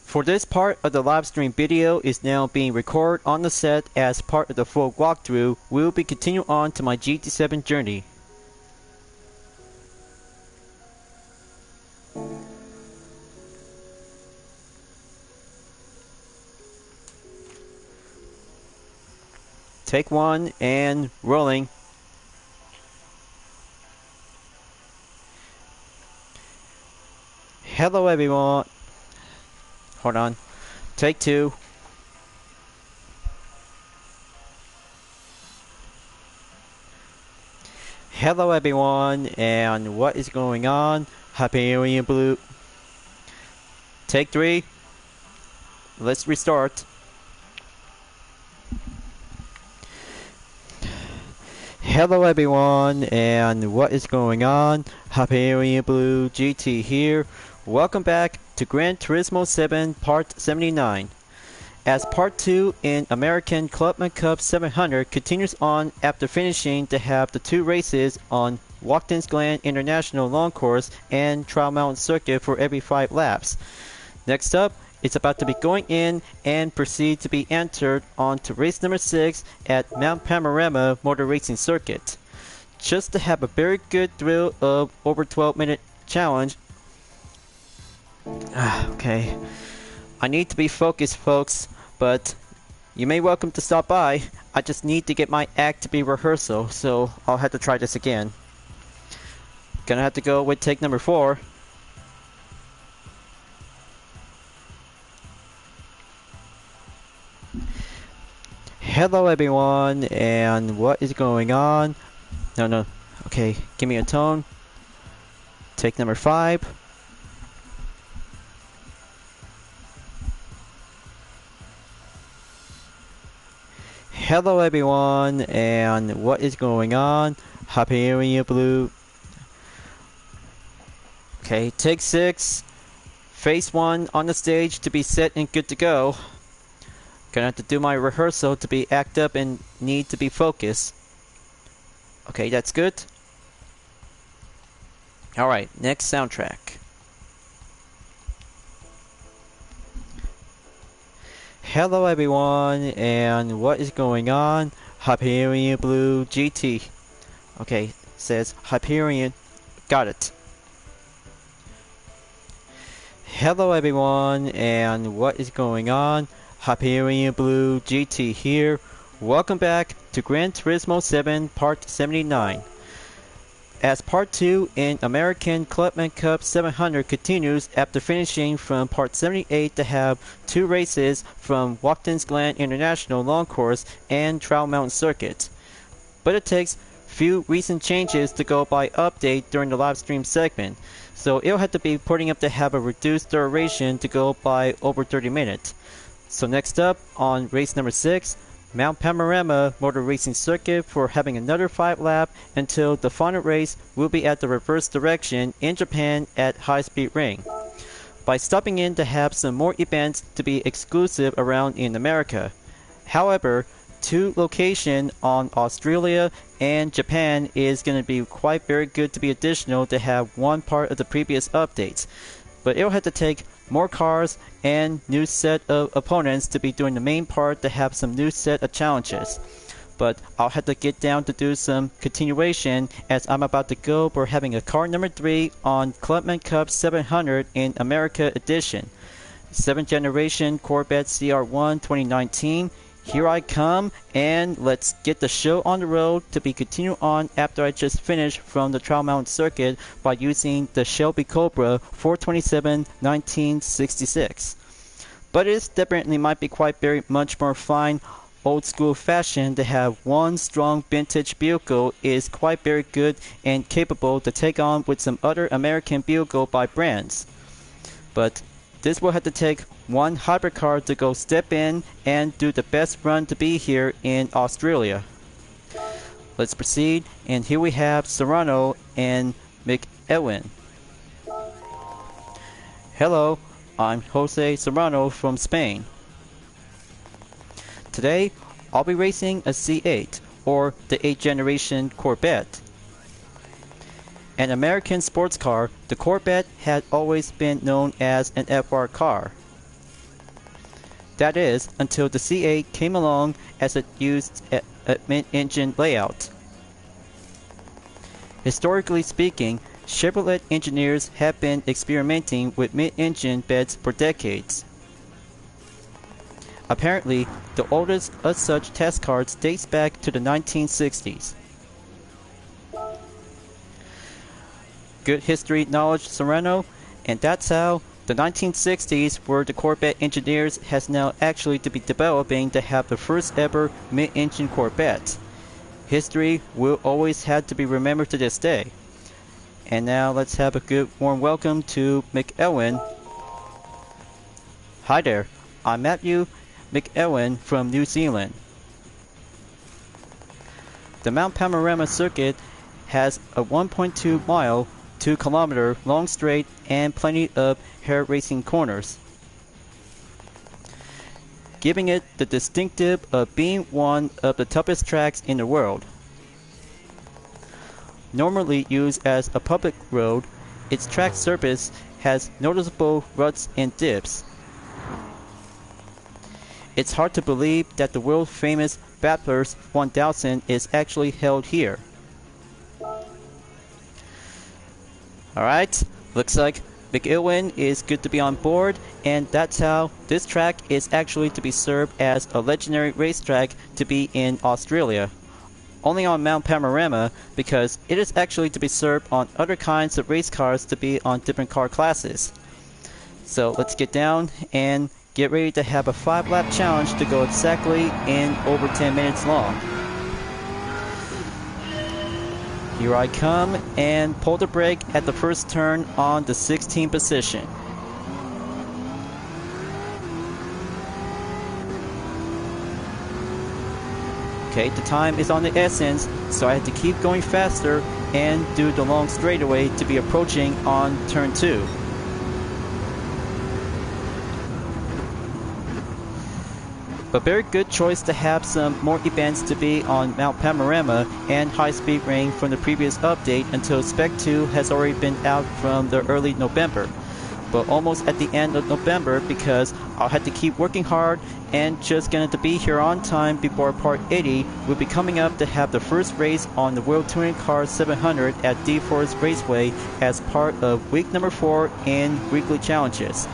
For this part of the live stream video is now being recorded on the set as part of the full walkthrough. We'll be continuing on to my GT7 journey. Take one and rolling. Hello everyone. Hold on. Take two. Hello everyone, and what is going on? Hyperion-Blue. Take three. Let's restart. Hello everyone, and what is going on? Hyperion-Blue-GT here. Welcome back to Gran Turismo 7 Part 79. As Part 2 in American Clubman Cup 700 continues on after finishing to have the two races on Watkins Glen International Long Course and Trial Mountain Circuit for every 5 laps. Next up, it's about to be going in and proceed to be entered on to race number 6 at Mount Panorama Motor Racing Circuit. Just to have a very good thrill of over 12-minute challenge. Okay, I need to be focused, folks, but you may welcome to stop by. I just need to get my act to be rehearsal, so I'll have to try this again. Gonna have to go with take number 4. Hello everyone, and what is going on? No, okay, give me a tone. Take number 5. Hello everyone, and what is going on? Hyperion-Blue. Okay, take 6. Phase 1 on the stage to be set and good to go. Gonna have to do my rehearsal to be act up and need to be focused. Okay, that's good. Alright, next soundtrack. Hello everyone, and what is going on? Hyperion-Blue-GT. Okay, says Hyperion. Got it. Hello everyone, and what is going on? Hyperion-Blue-GT here. Welcome back to Gran Turismo 7 Part 79. As Part 2 in American Clubman Cup 700 continues after finishing from Part 78 to have 2 races from Watkins Glen International Long Course and Trial Mountain Circuit. But it takes few recent changes to go by update during the live stream segment, so it'll have to be putting up to have a reduced duration to go by over 30 minutes. So next up on race number 6, Mount Panorama Motor Racing Circuit for having another 5 lap until the final race will be at the reverse direction in Japan at High Speed Ring. By stopping in to have some more events to be exclusive around in America. However, 2 locations on Australia and Japan is going to be quite very good to be additional to have one part of the previous updates. But it'll have to take more cars and new set of opponents to be doing the main part to have some new set of challenges. But I'll have to get down to do some continuation as I'm about to go for having a car number 3 on Clubman Cup 700 in America edition. 7th generation Corvette CR1 2019. Here I come, and let's get the show on the road to be continued on after I just finished from the Trial Mountain Circuit by using the Shelby Cobra 427 1966. But it definitely might be quite very much more fine old school fashion to have one strong vintage vehicle is quite very good and capable to take on with some other American vehicle by brands. But this will have to take one hypercar to go step in and do the best run to be here in Australia. Let's proceed, and here we have Serrano and McEwen. Hello, I'm Jose Serrano from Spain. Today, I'll be racing a C8, or the 8th generation Corvette. An American sports car, the Corvette had always been known as an FR car. That is, until the C8 came along as it used a mid-engine layout. Historically speaking, Chevrolet engineers have been experimenting with mid-engine beds for decades. Apparently, the oldest of such test cars dates back to the 1960s. Good history knowledge, Serrano, and that's how the 1960s, where the Corvette engineers has now actually to be developing to have the first ever mid-engine Corvette. History will always have to be remembered to this day. And now let's have a good warm welcome to McElwain. Hi there, I'm Matthew McElwain from New Zealand. The Mount Panorama circuit has a 1.2 mile, 2 kilometer long straight and plenty of hair racing corners, giving it the distinctive of being one of the toughest tracks in the world. Normally used as a public road, its track surface has noticeable ruts and dips. It's hard to believe that the world famous Bathurst 1000 is actually held here. Alright, looks like McElwain is good to be on board, and that's how this track is actually to be served as a legendary racetrack to be in Australia. Only on Mount Panorama, because it is actually to be served on other kinds of race cars to be on different car classes. So let's get down and get ready to have a 5-lap challenge to go exactly in over 10 minutes long. Here I come and pull the brake at the first turn on the 16th position. Okay, the time is on the essence, so I had to keep going faster and do the long straightaway to be approaching on turn 2. A very good choice to have some more events to be on Mount Panorama and High Speed Ring from the previous update until Spec 2 has already been out from the early November. But almost at the end of November, because I'll have to keep working hard and just going to be here on time before Part 80 will be coming up to have the first race on the World Touring Car 700 at D-Force Raceway as part of week number 4 in weekly challenges.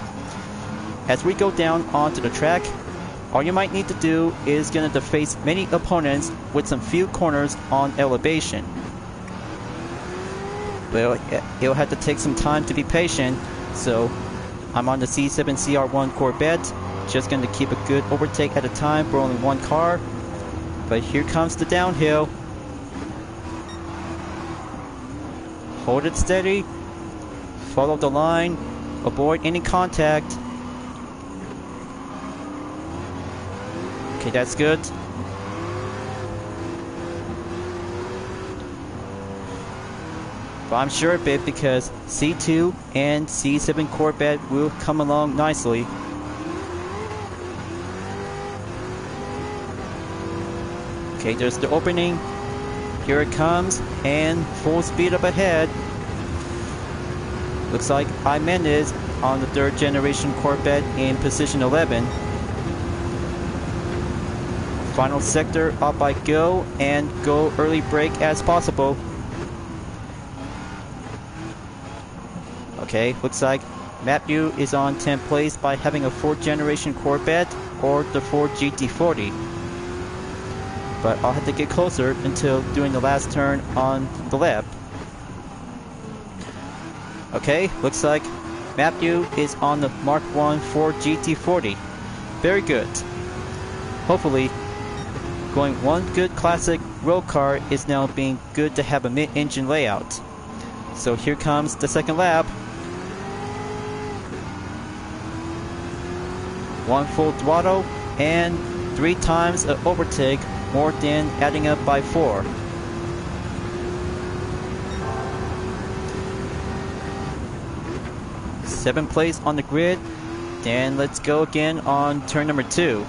As we go down onto the track, all you might need to do is going to face many opponents with some few corners on elevation. Well, it'll have to take some time to be patient, so I'm on the C7CR1 Corvette, just going to keep a good overtake at a time for only one car. But here comes the downhill. Hold it steady, follow the line, avoid any contact. Okay, that's good. But I'm sure of it because C2 and C7 Corvette will come along nicely. Okay, there's the opening. Here it comes, and full speed up ahead. Looks like Imenez on the 3rd generation Corvette in position 11. Final sector, up I go, and go early brake as possible. Okay, looks like Matthew is on 10th place by having a 4th generation Corvette or the Ford GT40. But I'll have to get closer until doing the last turn on the left. Okay, looks like Matthew is on the Mark 1 Ford GT40. Very good. Hopefully, going one good classic road car is now being good to have a mid-engine layout. So here comes the second lap. One full throttle and 3 times an overtake, more than adding up by 4. Seventh place on the grid. Then let's go again on turn number 2.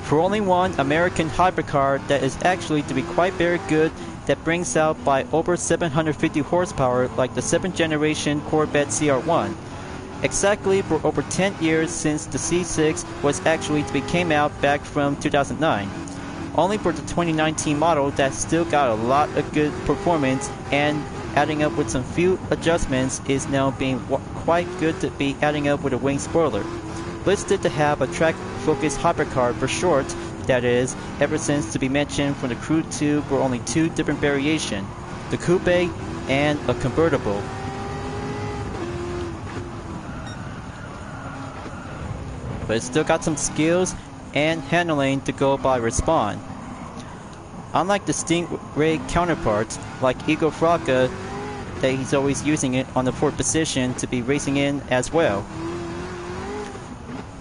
For only one American hypercar that is actually to be quite very good, that brings out by over 750 horsepower like the 7th generation Corvette CR1. Exactly for over 10 years since the C6 was actually to be came out back from 2009. Only for the 2019 model that still got a lot of good performance, and adding up with some few adjustments is now being quite good to be adding up with a wing spoiler. Listed to have a track-focused hypercar for short, that is, ever since to be mentioned from the Crew 2 for only two different variations, the Coupe and a convertible. But it's still got some skills and handling to go by Respawn. Unlike the Stingray counterparts, like Eagle Fraca, that he's always using it on the 4th position to be racing in as well.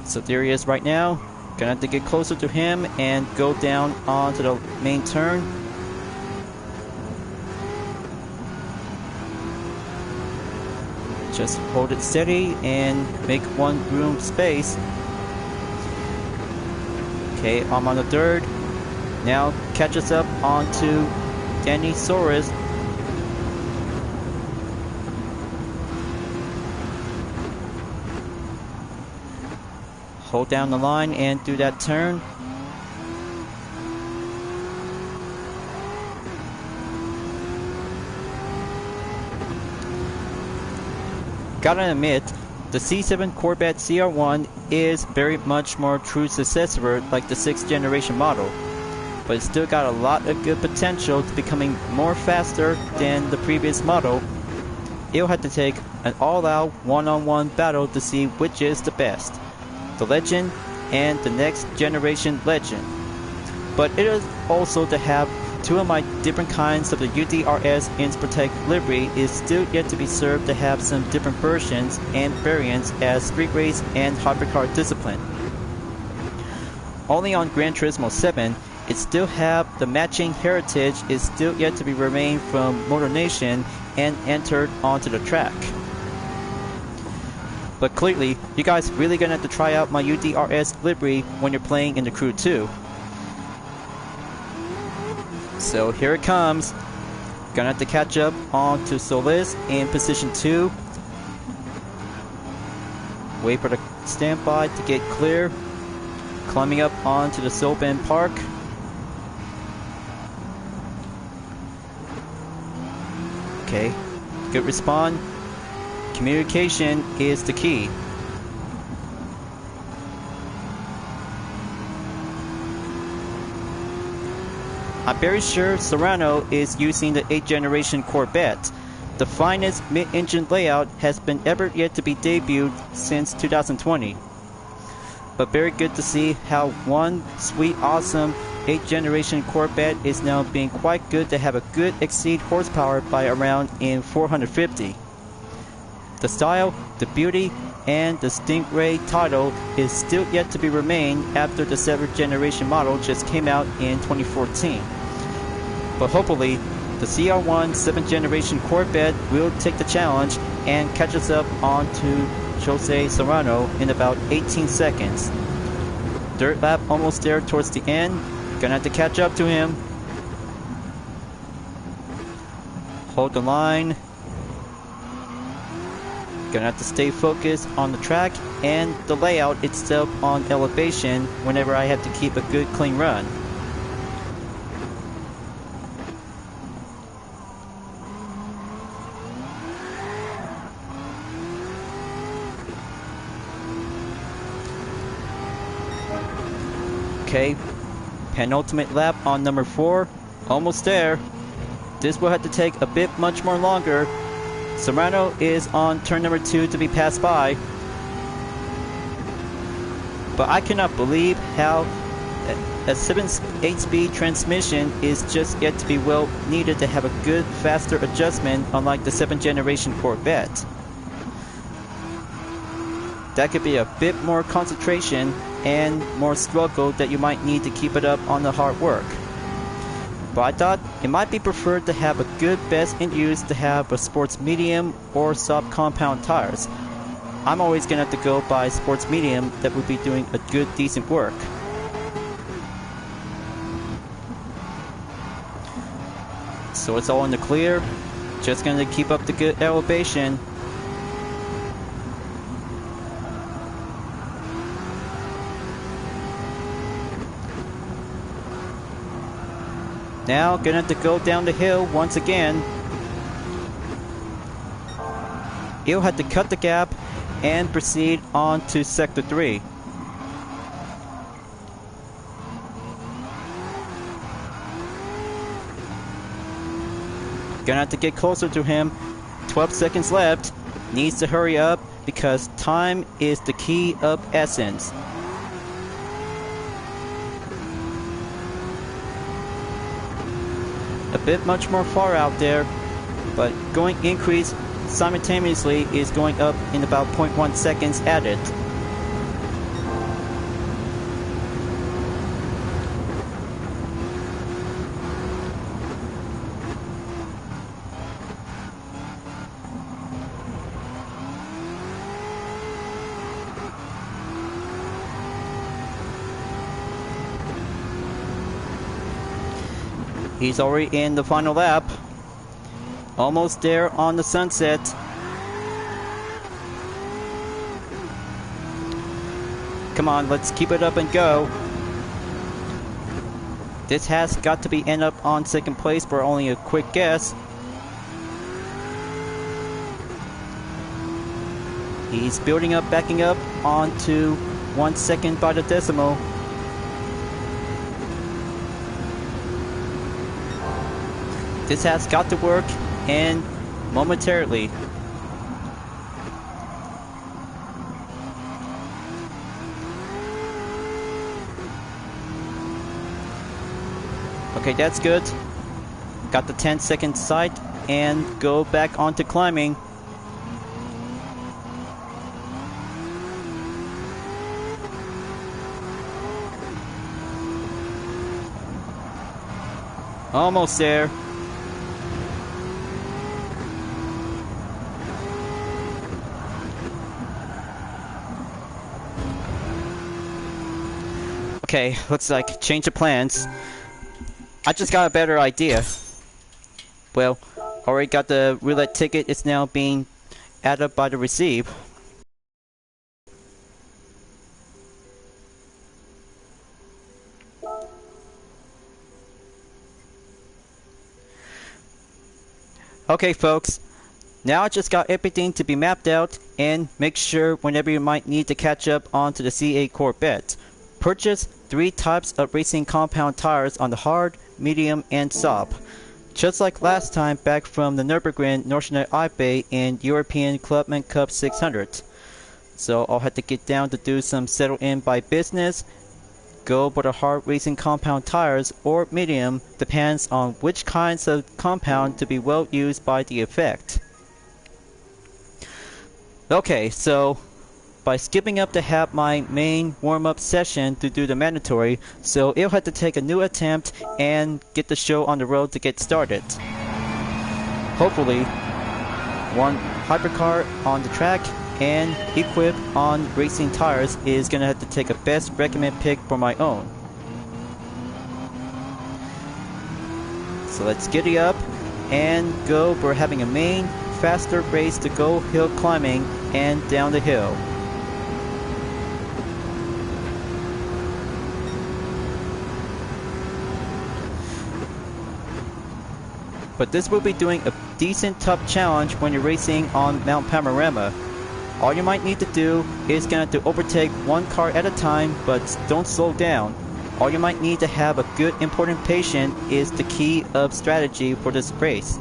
So there he is right now. Gonna have to get closer to him and go down onto the main turn. Just hold it steady and make one room space. Okay, I'm on the third. Now catches up onto Danny Soares. Hold down the line and do that turn. Gotta admit, the C7 Corvette CR1 is very much more true successor like the 6th generation model, but it's still got a lot of good potential to becoming more faster than the previous model. It'll have to take an all-out one-on-one battle to see which is the best, the Legend and the next generation Legend. But it is also to have two of my different kinds of the UDRS Inspirtech livery is still yet to be served to have some different versions and variants as street race and hypercar discipline. Only on Gran Turismo 7, it still have the matching heritage is still yet to be remained from Motor Nation and entered onto the track. But clearly, you guys really gonna have to try out my UDRS livery when you're playing in the Crew 2. So here it comes. Gonna have to catch up on to Solis in position 2. Wait for the standby to get clear. Climbing up onto the Soben Park. Okay, good respawn. Communication is the key. I'm very sure Serrano is using the 8th generation Corvette. The finest mid-engine layout has been ever yet to be debuted since 2020. But very good to see how one sweet awesome 8th generation Corvette is now being quite good to have a good exceed horsepower by around in 450. The style, the beauty, and the Stingray title is still yet to be remained after the 7th generation model just came out in 2014. But hopefully, the CR1 7th generation Corvette will take the challenge and catch us up onto Jose Serrano in about 18 seconds. Third lap almost there towards the end. Gonna have to catch up to him. Hold the line. Gonna have to stay focused on the track and the layout itself on elevation whenever I have to keep a good clean run. Okay, penultimate lap on number 4, almost there. This will have to take a bit much more longer. Serrano is on turn number 2 to be passed by. But I cannot believe how a 8-speed transmission is just yet to be well needed to have a good, faster adjustment unlike the 7th generation Corvette. That could be a bit more concentration and more struggle that you might need to keep it up on the hard work. But I thought it might be preferred to have a good best in use to have a sports medium or soft compound tires. I'm always gonna have to go by sports medium that would be doing a good decent work. So it's all in the clear. Just gonna keep up the good elevation. Now gonna have to go down the hill once again. He'll have to cut the gap and proceed on to Sector 3. Gonna have to get closer to him. 12 seconds left. Needs to hurry up because time is the key of essence. A bit much more far out there, but going increase simultaneously is going up in about 0.1 seconds added. He's already in the final lap. Almost there on the sunset. Come on, let's keep it up and go. This has got to be end up on second place for only a quick guess. He's building up, backing up onto 1 second by the decimal. This has got to work, and momentarily. Okay, that's good. Got the 10-second sight and go back onto climbing. Almost there. Okay, looks like change of plans. I just got a better idea. Well, already got the roulette ticket. It's now being added up by the receive. Okay, folks. Now I just got everything to be mapped out, and make sure whenever you might need to catch up onto the C8 Corvette. Purchase 3 types of racing compound tires on the hard, medium, and soft. Just like last time back from the Nürburgring Nordschleife Eibay in European Clubman Cup 600. So I'll have to get down to do some settle in by business. Go for the hard racing compound tires or medium, depends on which kinds of compound to be well used by the effect. Okay, so by skipping up to have my main warm-up session to do the mandatory, so it'll have to take a new attempt and get the show on the road to get started. Hopefully, one hypercar on the track and equipped on racing tires is gonna have to take a best recommend pick for my own. So let's giddy up and go for having a main faster race to go hill climbing and down the hill. But this will be doing a decent tough challenge when you're racing on Mount Panorama. All you might need to do is gonna have to overtake one car at a time, but don't slow down. All you might need to have a good important patient is the key of strategy for this race.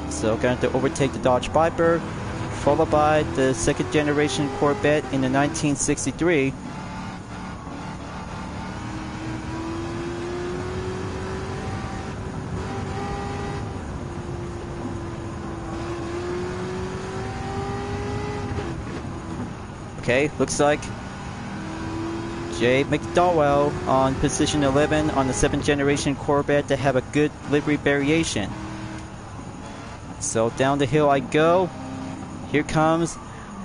So gonna have to overtake the Dodge Viper, followed by the second generation Corvette in the 1963. Okay, looks like Jay McDowell on position 11 on the 7th generation Corvette to have a good livery variation. So down the hill I go. Here comes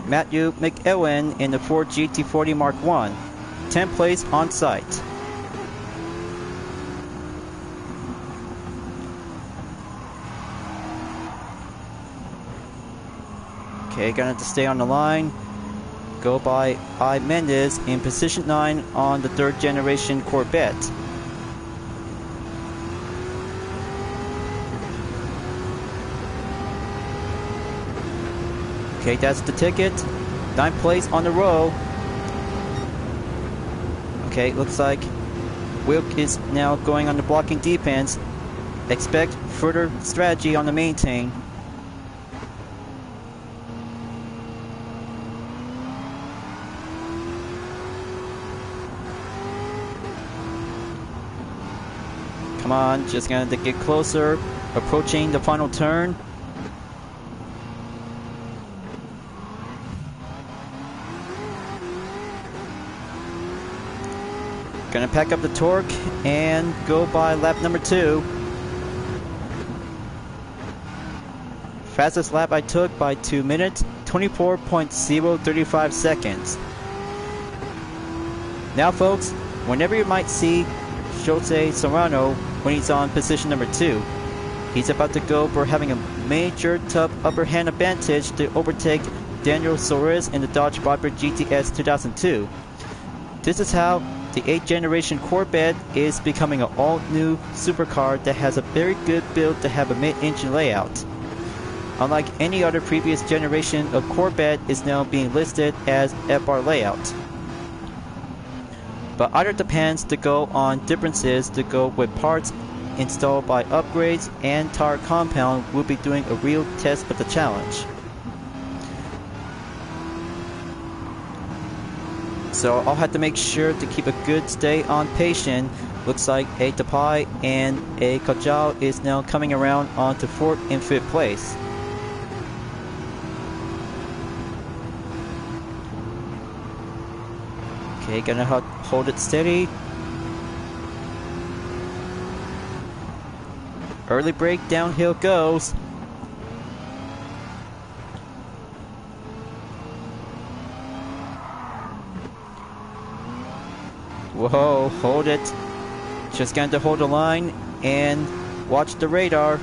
Matthew McEwen in the Ford GT40 Mark I. 10th place on site. Okay, gonna have to stay on the line. Go by I. Mendes in position 9 on the 3rd generation Corvette. Okay, that's the ticket. 9th place on the row. Okay, looks like Wilk is now going on the blocking defense. Expect further strategy on the maintain. Come on, just gonna get closer. Approaching the final turn. Gonna pack up the torque and go by lap number 2. Fastest lap I took by 2 minutes, 24.035 seconds. Now folks, whenever you might see Jose Serrano when he's on position number 2, he's about to go for having a major tough upper hand advantage to overtake Daniel Suarez in the Dodge Viper GTS 2002. This is how the 8th generation Corvette is becoming an all-new supercar that has a very good build to have a mid-engine layout. Unlike any other previous generation of Corvette is now being listed as FR layout. But other depends to go on differences to go with parts installed by upgrades, and Tire Compound will be doing a real test of the challenge. So I'll have to make sure to keep a good stay on patient. Looks like a Tapai and a Kajal is now coming around onto 4th and 5th place. Okay, gonna hold it steady. Early break, downhill goes. Whoa, hold it. Just going to hold the line and watch the radar.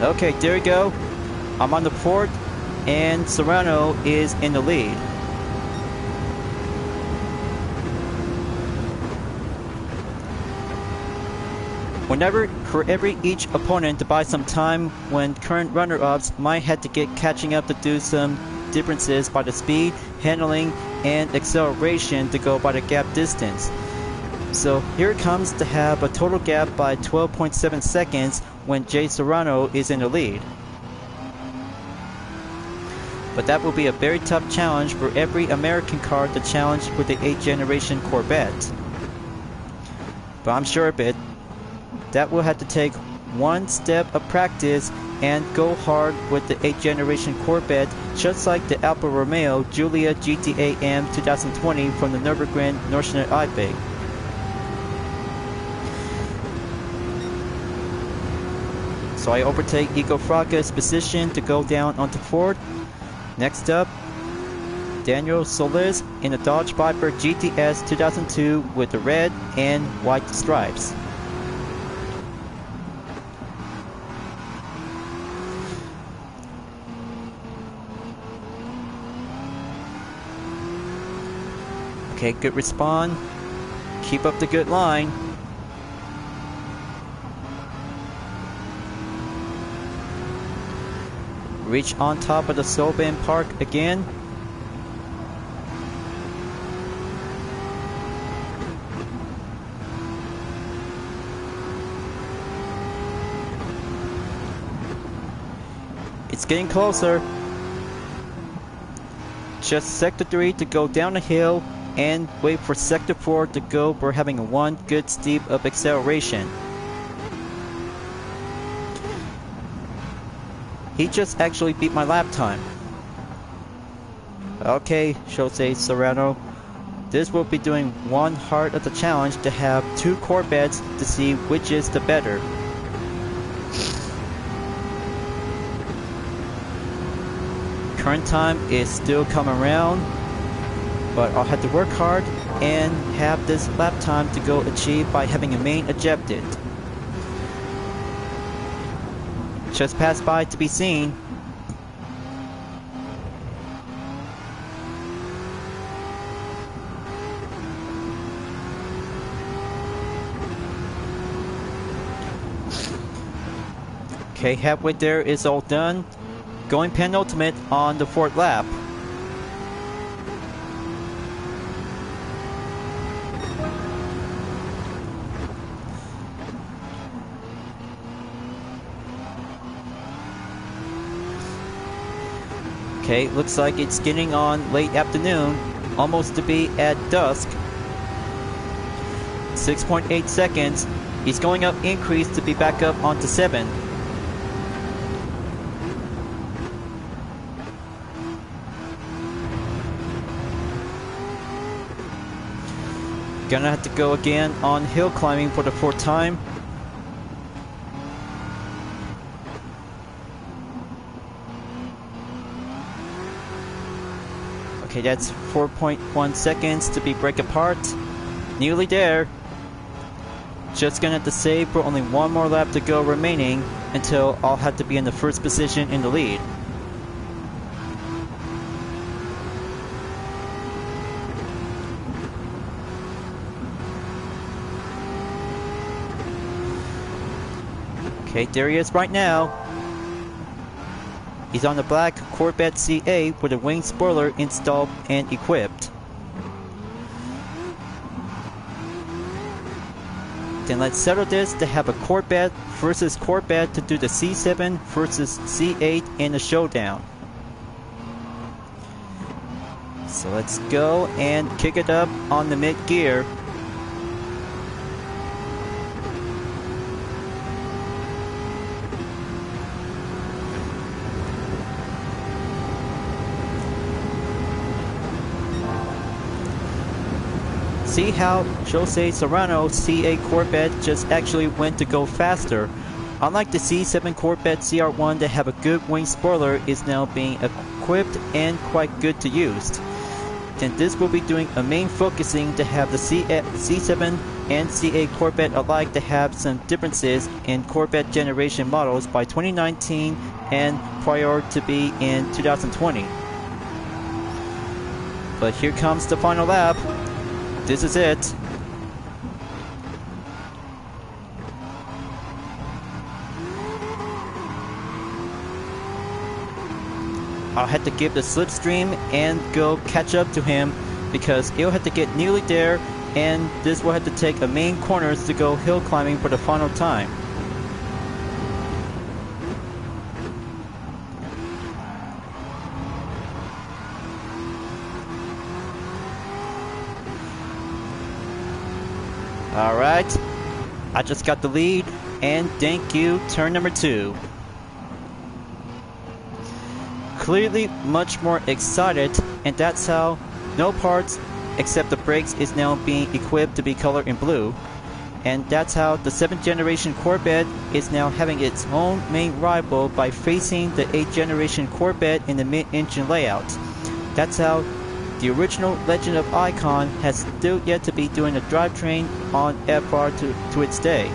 Okay, there we go. I'm on the 4th and Serrano is in the lead. Whenever, for each opponent to buy some time when current runner-ups might have to get catching up to do some differences by the speed, handling, and acceleration to go by the gap distance. So here it comes to have a total gap by 12.7 seconds when Jay Serrano is in the lead. But that will be a very tough challenge for every American car to challenge with the 8th generation Corvette. But I'm sure of it. That will have to take one step of practice and go hard with the 8th generation Corvette, just like the Alfa Romeo Giulia GTA M 2020 from the Nürburgring Nordschleife. So I overtake Ego Fraga's position to go down onto 4th. Next up, Daniel Solis in the Dodge Viper GTS 2002 with the red and white stripes. Okay, good respawn. Keep up the good line. Reach on top of the Solban Park again. It's getting closer. Just Sector 3 to go down the hill and wait for Sector 4 to go for having one good steep of acceleration. He just actually beat my lap time. Okay, Jose Serrano. This will be doing one part of the challenge to have 2 Corvettes to see which is the better. Turn time is still coming around, but I'll have to work hard and have this lap time to go achieve by having a main ejected. Just pass by to be seen. Okay, halfway there is all done. Going penultimate on the 4th lap. Okay, looks like it's getting on late afternoon, almost to be at dusk. 6.8 seconds. He's going up increase to be back up onto 7. Gonna have to go again on hill climbing for the 4th time. Okay, that's 4.1 seconds to be break apart. Nearly there. Just gonna have to save for only one more lap to go remaining until I'll have to be in the first position in the lead. Okay, there he is right now. He's on the black Corvette CA with a wing spoiler installed and equipped. Then let's settle this to have a Corvette versus Corvette to do the C7 versus C8 in a showdown. So let's go and kick it up on the mid gear. See how Jose Serrano's C8 Corvette just actually went to go faster. Unlike the C7 Corvette CR1 that have a good wing spoiler is now being equipped and quite good to use. Then this will be doing a main focusing to have the C7 and C8 Corvette alike to have some differences in Corvette generation models by 2019 and prior to be in 2020. But here comes the final lap. This is it. I'll have to give the slipstream and go catch up to him because he'll have to get nearly there, and this will have to take a main corners to go hill climbing for the final time. Alright, I just got the lead, and thank you, turn number 2. Clearly much more excited, and that's how no parts except the brakes is now being equipped to be colored in blue. And that's how the 7th generation Corvette is now having its own main rival by facing the 8th generation Corvette in the mid-engine layout. That's how the original Legend of Icon has still yet to be doing a drivetrain on FR to its day.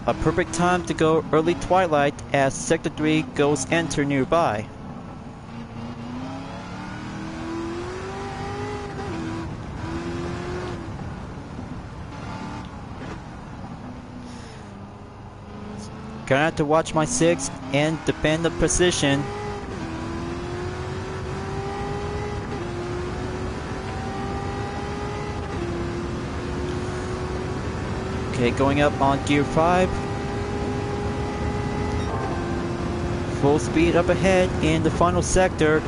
A perfect time to go early twilight as Sector 3 goes enter nearby. Gonna have to watch my 6 and defend the position. Okay, going up on gear 5. Full speed up ahead in the final sector.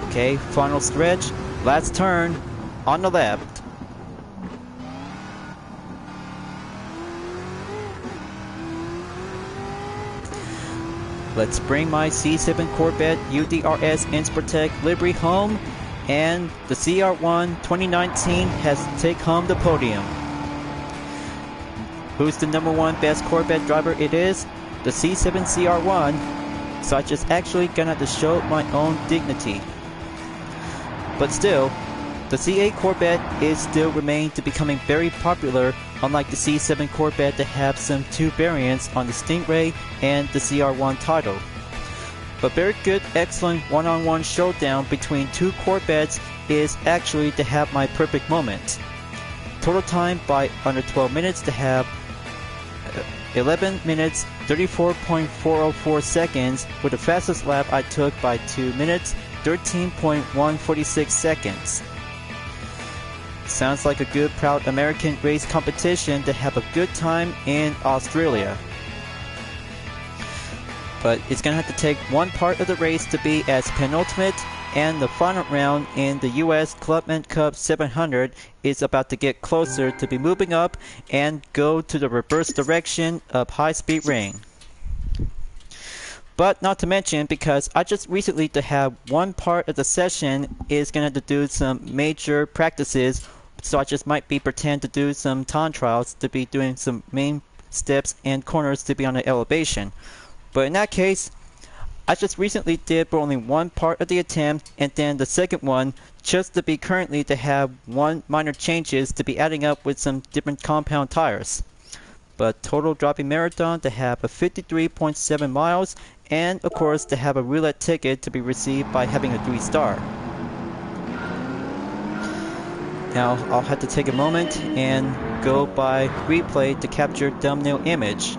Okay, final stretch, last turn, on the left. Let's bring my C7 Corvette UDRS Inspirtech livery home, and the CR1 2019 has to take home the podium. Who's the #1 best Corvette driver? It is the C7 CR1, so I just actually gonna have to show my own dignity. But still, the C8 Corvette is still remain to becoming very popular, unlike the C7 Corvette that have some 2 variants on the Stingray and the CR1 title. But very good, excellent one-on-one showdown between 2 Corvettes is actually to have my perfect moment. Total time by under 12 minutes to have 11 minutes 34.404 seconds, with the fastest lap I took by 2 minutes 13.146 seconds. Sounds like a good, proud American race competition to have a good time in Australia. But it's gonna have to take one part of the race to be as penultimate, and the final round in the US Clubman Cup 700 is about to get closer to be moving up and go to the reverse direction of High Speed Ring. But not to mention, because I just recently to have one part of the session is gonna have to do some major practices, so I just might be pretend to do some time trials to be doing some main steps and corners to be on the elevation. But in that case, I just recently did for only one part of the attempt, and then the second one just to be currently to have one minor changes to be adding up with some different compound tires. But total driving marathon to have a 53.7 miles, and of course to have a roulette ticket to be received by having a 3-star. Now I'll have to take a moment and go by replay to capture thumbnail image.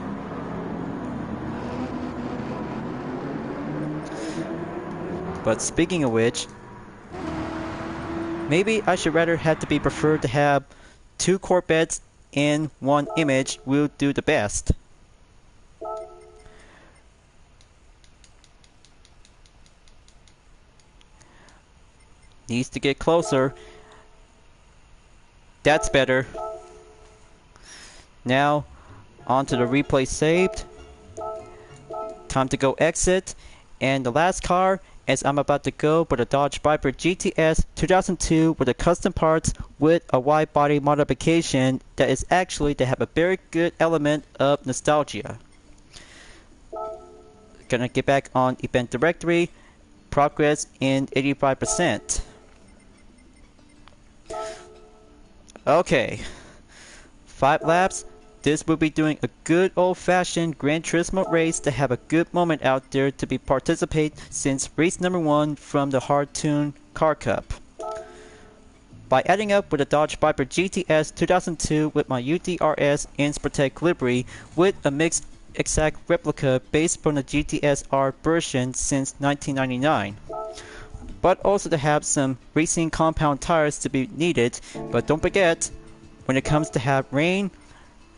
But speaking of which, maybe I should rather have to be preferred to have 2 Corvettes in one image will do the best. Needs to get closer. That's better. Now onto the replay saved. Time to go exit, and the last car as I'm about to go with a Dodge Viper GTS 2002 with a custom parts with a wide body modification that is actually to have a very good element of nostalgia. Gonna get back on event directory, progress in 85%. Okay, 5 laps. This will be doing a good old-fashioned Gran Turismo race to have a good moment out there to be participate since race #1 from the Hard-Tuned Car Cup. By adding up with a Dodge Viper GTS 2002 with my UDRS Inspirtech livery with a mixed exact replica based from the GTS R version since 1999. But also to have some racing compound tires to be needed, but don't forget, when it comes to have rain,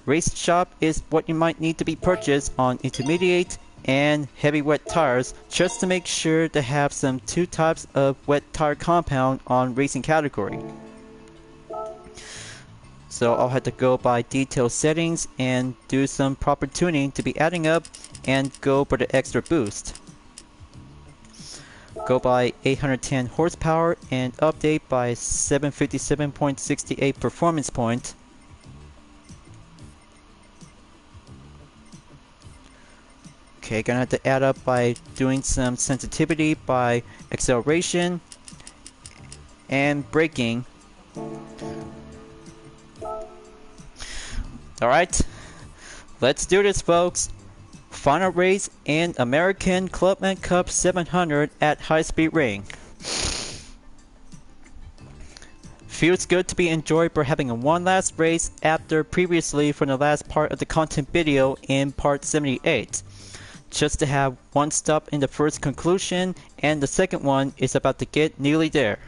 Race Shop is what you might need to be purchased on intermediate and heavy wet tires, just to make sure to have some 2 types of wet tire compound on racing category. So I'll have to go by detailed settings and do some proper tuning to be adding up and go for the extra boost. Go by 810 horsepower and update by 757.68 performance point. Okay, gonna have to add up by doing some sensitivity by acceleration and braking. Alright, let's do this, folks. Final race in American Clubman Cup 700 at High Speed Ring. Feels good to be enjoyed for having a one last race after previously from the last part of the content video in part 78. Just to have one stop in the first conclusion, and the second one is about to get nearly there.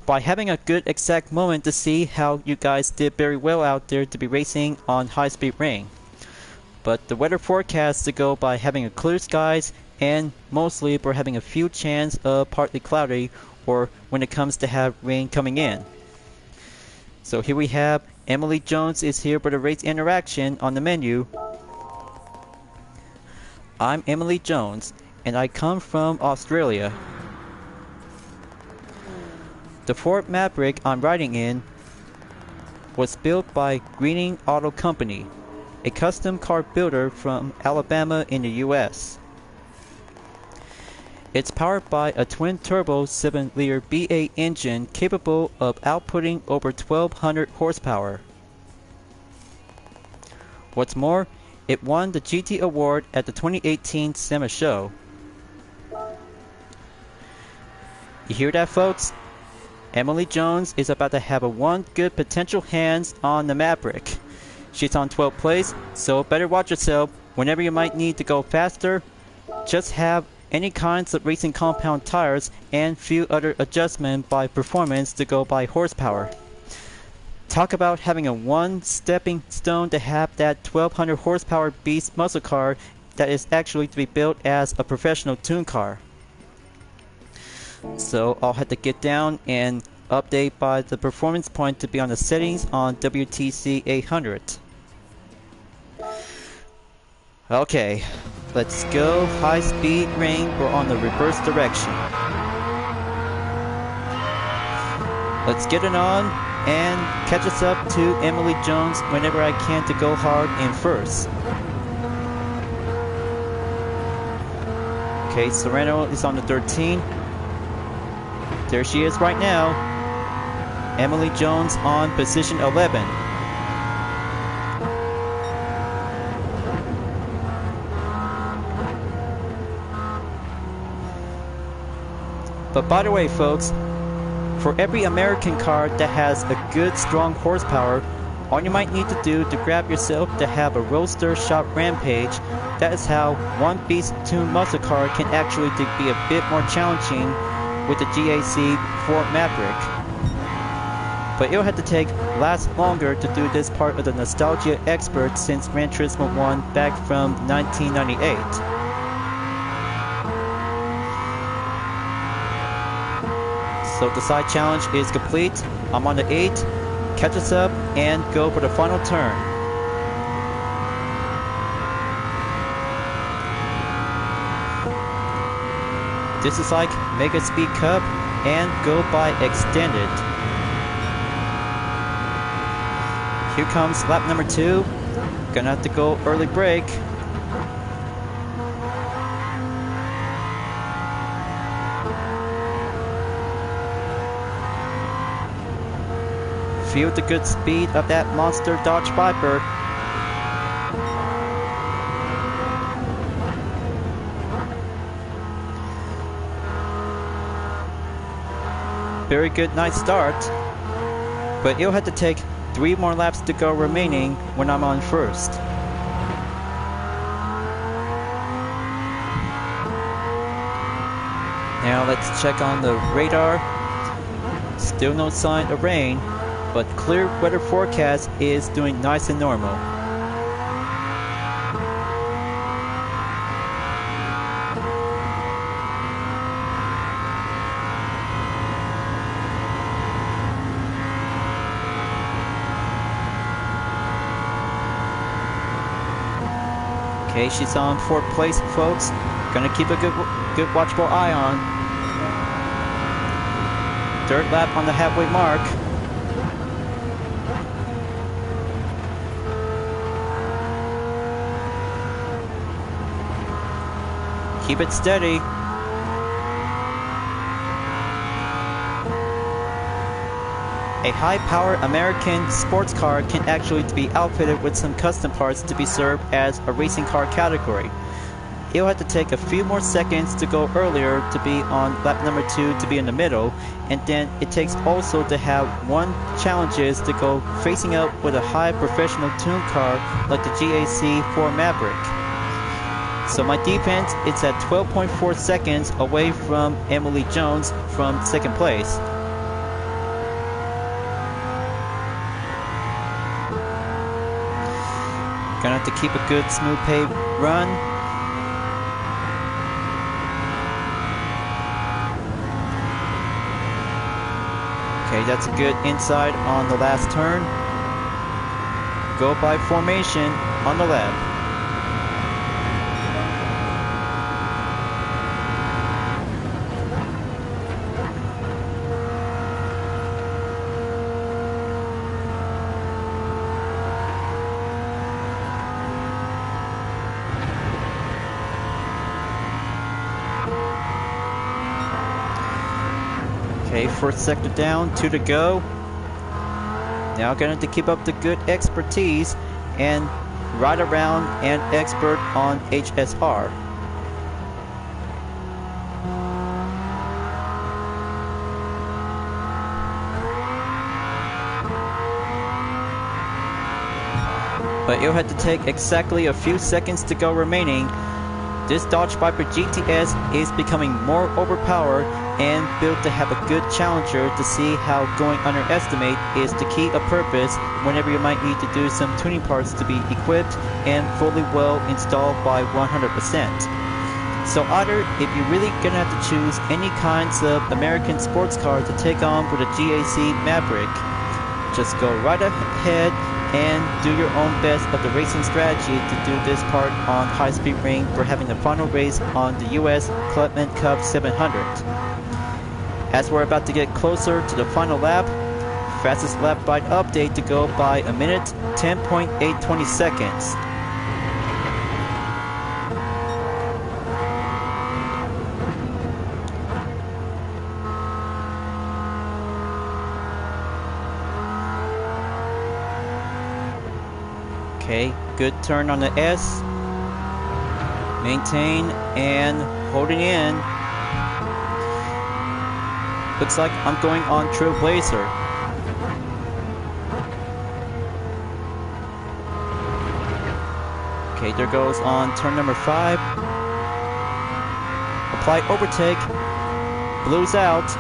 By having a good exact moment to see how you guys did very well out there to be racing on High Speed Ring. But the weather forecast to go by having a clear skies and mostly for having a few chance of partly cloudy or when it comes to have rain coming in. So here we have Emily Jones is here for the race interaction on the menu. I'm Emily Jones, and I come from Australia. The Ford Maverick I'm riding in was built by Greening Auto Company, a custom car builder from Alabama in the US. It's powered by a twin-turbo 7-liter V8 engine capable of outputting over 1,200 horsepower. What's more, it won the GT award at the 2018 SEMA show. You hear that, folks? Emily Jones is about to have a one good potential hands on the Maverick. She's on 12th place, so better watch yourself whenever you might need to go faster. Just have any kinds of racing compound tires and few other adjustments by performance to go by horsepower. Talk about having a one stepping stone to have that 1,200 horsepower beast muscle car that is actually to be built as a professional tune car. So I'll have to get down and update by the performance point to be on the settings on WTC 800. Okay, let's go. High speed ring, we're on the reverse direction. Let's get it on and catch us up to Emily Jones whenever I can to go hard in first. Okay, Serrano is on the 13. There she is right now. Emily Jones on position 11. But by the way, folks, for every American car that has a good strong horsepower, all you might need to do to grab yourself to have a roadster shop rampage, that is how one beast tuned muscle car can actually be a bit more challenging with the GAC Ford Maverick. But it'll have to take lots longer to do this part of the Nostalgia Expert since Gran Turismo 1 back from 1998. So the side challenge is complete. I'm on the 8. Catch us up and go for the final turn. This is like Mega Speed Cup and go by extended. Here comes lap number 2. Gonna have to go early break. Feel the good speed of that monster Dodge Viper. Very good, nice start. But you'll have to take 3 more laps to go remaining when I'm on first. Now let's check on the radar. Still no sign of rain, but clear weather forecast is doing nice and normal. Okay, she's on 4th place, folks. Gonna keep a good watchful eye on. 3rd lap on the halfway mark. Keep it steady. A high-power American sports car can actually be outfitted with some custom parts to be served as a racing car category. It'll have to take a few more seconds to go earlier to be on lap number 2 to be in the middle, and then it takes also to have 1 challenges to go facing up with a high professional tune car like the GAC Ford Maverick. So my defense is at 12.4 seconds away from Emily Jones from 2nd place. Gonna have to keep a good smooth paved run. Okay, that's a good inside on the last turn. Go by formation on the left. Okay, first sector down, 2 to go. Now gonna have to keep up the good expertise and ride around and expert on HSR. But it'll have to take exactly a few seconds to go remaining. This Dodge Viper GTS is becoming more overpowered and built to have a good challenger to see how going underestimate is the key of purpose whenever you might need to do some tuning parts to be equipped and fully well installed by 100%. So either if you're really gonna have to choose any kinds of American sports car to take on with a GAC Maverick, just go right ahead and do your own best of the racing strategy to do this part on High Speed Ring for having the final race on the US Clubman Cup 700. As we're about to get closer to the final lap, fastest lap by update to go by a minute 10.820 seconds. Okay, good turn on the S. Maintain and holding in. Looks like I'm going on Trailblazer. Okay, there goes on turn number 5. Apply overtake. Blues out.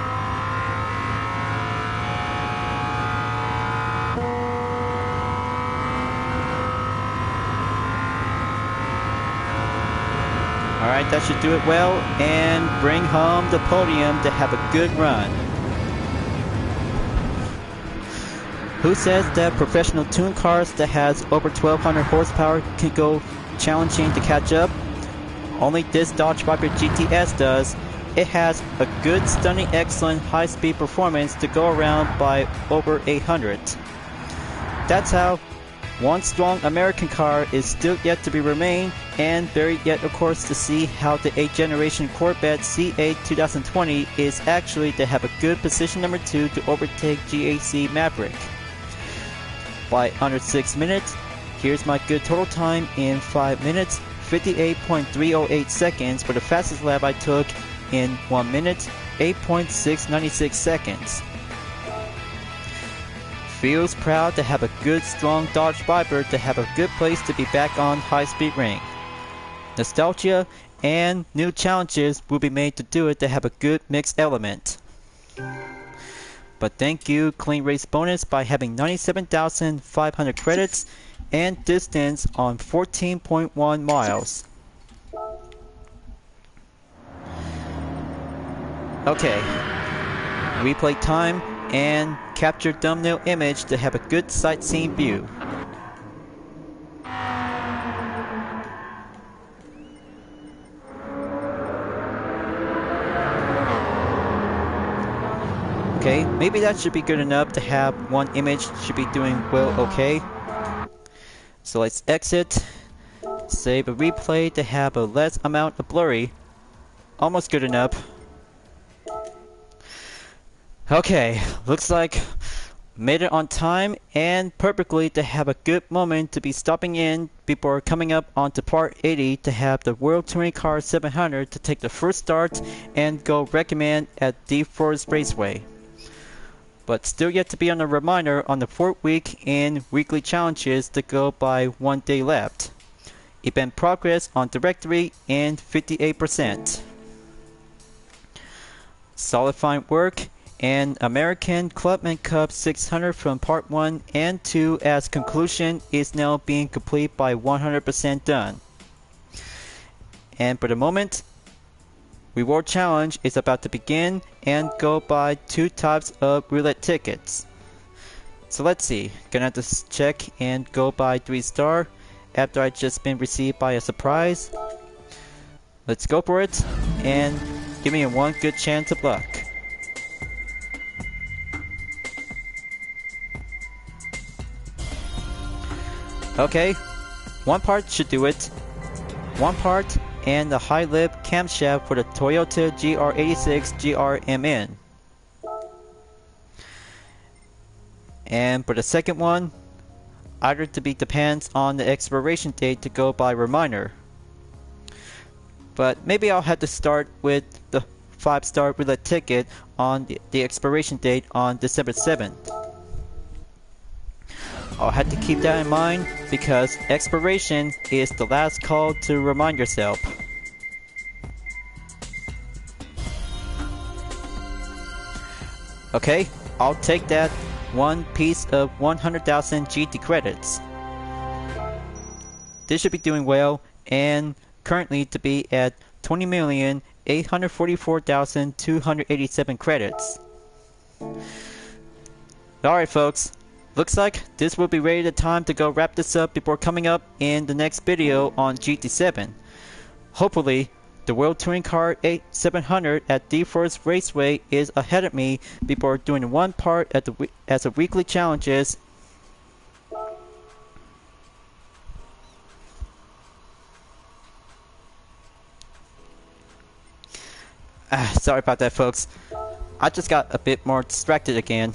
Alright, that should do it well, and bring home the podium to have a good run. Who says that professional tune cars that has over 1200 horsepower can go challenging to catch up? Only this Dodge Viper GTS does. It has a good, stunning, excellent high-speed performance to go around by over 800. That's how one strong American car is still yet to be remained, and very yet of course to see how the 8th generation Corvette C8 2020 is actually to have a good position number 2 to overtake GAC Maverick. By under 6 minutes, here's my good total time in 5 minutes, 58.308 seconds for the fastest lap I took in 1 minute, 8.696 seconds. Feels proud to have a good strong Dodge Viper to have a good place to be back on High Speed Ring. Nostalgia and new challenges will be made to do it to have a good mixed element. But thank you Clean Race Bonus by having 97,500 credits and distance on 14.1 miles. Okay, replay time and capture thumbnail image to have a good sightseeing view. Okay, maybe that should be good enough to have one image should be doing well okay. So let's exit, save a replay to have a less amount of blurry. Almost good enough. Okay, looks like made it on time and perfectly to have a good moment to be stopping in before coming up onto part 80 to have the World Touring Car 700 to take the first start and go recommend at Deep Forest Raceway. But still yet to be on a reminder on the 4th week in weekly challenges to go by 1 day left. Event progress on directory and 58%. Solid fine work. And American Clubman Cup 600 from part 1 and 2 as conclusion is now being complete by 100% done. And for the moment, reward challenge is about to begin and go by 2 types of roulette tickets. So let's see, gonna have to check and go by 3-star after I just been received by a surprise. Let's go for it and give me one good chance of luck. Okay, one part should do it. One part and the high lip camshaft for the Toyota GR86 GRMN. And for the second one, either to be depends on the expiration date to go by reminder. But maybe I'll have to start with the 5-star roulette ticket on the expiration date on December 7th. I'll have to keep that in mind because expiration is the last call to remind yourself. Okay, I'll take that one piece of 100,000 GT credits. This should be doing well and currently to be at 20,844,287 credits. Alright folks, looks like this will be ready the time to go wrap this up before coming up in the next video on GT7. Hopefully, the World Touring Car 700 at D-Force Raceway is ahead of me before doing one part as a weekly challenges. Sorry about that folks, I just got a bit more distracted again.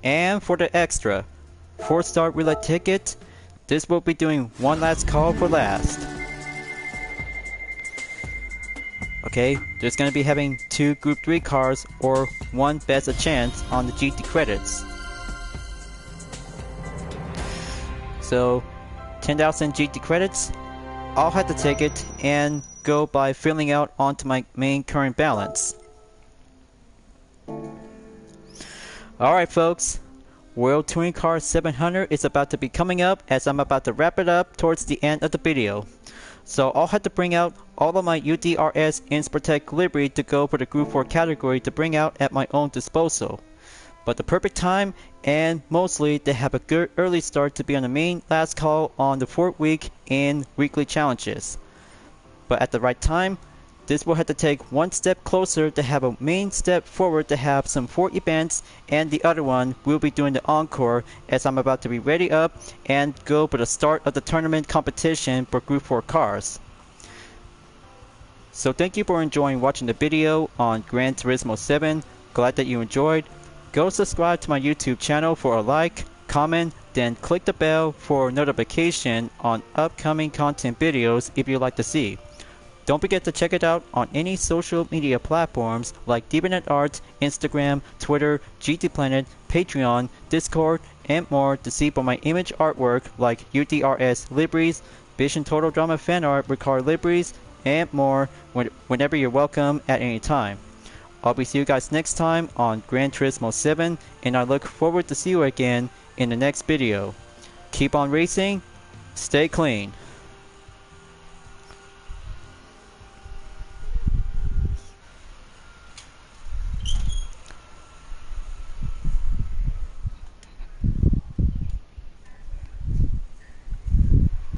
And for the extra 4-star roulette ticket, this will be doing one last call for last. Okay, there's going to be having 2 Group 3 cars or 1 best a chance on the GT credits. So 10,000 GT credits, I'll have to take it and go by filling out onto my main current balance. Alright folks, World Touring Car 700 is about to be coming up as I'm about to wrap it up towards the end of the video. So I'll have to bring out all of my UDRS Inspirtech livery to go for the Group 4 category to bring out at my own disposal. But the perfect time and mostly to have a good early start to be on the main last call on the 4th week in weekly challenges. But at the right time, this will have to take one step closer to have a main step forward to have some 4 events, and the other one will be doing the encore as I'm about to be ready up and go for the start of the tournament competition for Group 4 cars. So thank you for enjoying watching the video on Gran Turismo 7. Glad that you enjoyed. Go subscribe to my YouTube channel for a like, comment, then click the bell for notification on upcoming content videos if you'd like to see. Don't forget to check it out on any social media platforms like DBNetArt, Instagram, Twitter, GT Planet, Patreon, Discord, and more to see for my image artwork like UDRS liveries, Vision Total Drama fan art with car liveries, and more whenever you're welcome at any time. I'll be seeing you guys next time on Gran Turismo 7, and I look forward to see you again in the next video. Keep on racing, stay clean.